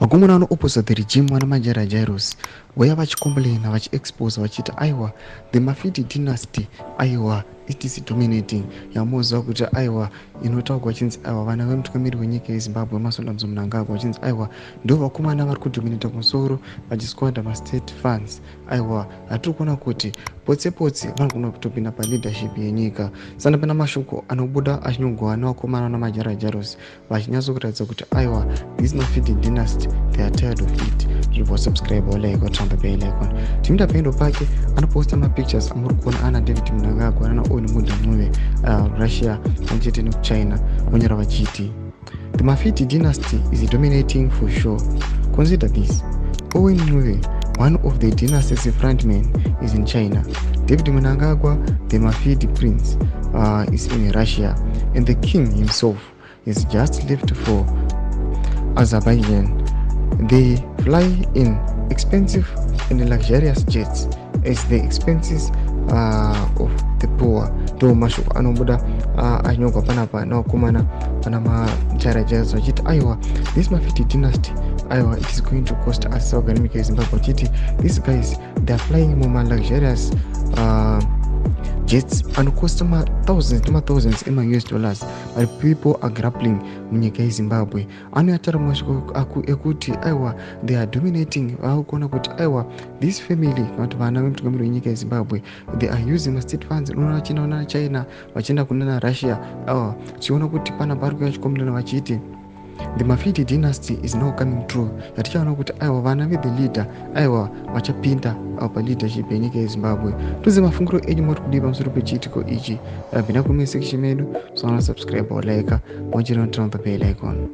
vakomana vanoopposa the regime vana majara jairos vaya vachicomplaina vachiexposa vachiti aiwa the Mafidi Dynasty aiwa it is dominating. Yamoziva kuti aiwa inotaurwa vachinzi aiwa vana vemutungamiri wenyika yezimbabwe Masondanzo Mnangagwa vachinzi aiwa ndo vakomana vari kudominata kumusoro vachisquanda mastate funds. Aiwa hatiri kuona kuti potse vanogona kutopinda paleadership yenyika. Sana pana mashoko anobuda achinyogwa nevakomana vana majara jairos vachinyatsokuratidza kuti aiwa this Mafidi Dynasty they are tired of it. Zvibva subscribe like watramba bell icon. Timida pendo pake anoposta mapictures amuri kuona ana David Mnangagwa ana Owen Mudamuve Russia pamwechete nekuchina vonyora vachiti the Mafidi Dynasty is dominating for sure. Consider this. Owen Mudamuve, one of the dynasty's frontmen, is in China. David Mnangagwa, the Mafidi prince, is in Russia, and the king himself is just left for Azerbaijan. They fly in expensive and luxurious jets as the expenses of the poor. Do mashoko anobuda anyogwa panapa nawakomana pana majara jairos vachiti aiwa this Mafidi Dynasty aiwa it is going to cost us sauganyika yezimbabwe vachiti these guys they are flying muma luxurious jets anocosta thousands US dollars, but people are grappling munyika yezimbabwe. Anoyataura mashoko ekuti aiwa they are dominating. Vakuona kuti aiwa this family vantu vana vemutungamiri wenyika yezimbabwe they are using mastate funds. Unoona vachina China vachienda kunana Russia. Aiwa tichiona kuti pana vari kuuya vachikomblena vachiti the Mafidi Dynasty is now coming true. Yatichaona kuti aiwa vana ve the leader aiwa vachapinda paleadership yenyika yezimbabwe. Tuze mafungiro enyu muri kudii pamusoro pechiitiko ichi. Bvina kume section medu, so subscribe or like, mochero turn on the bell icon.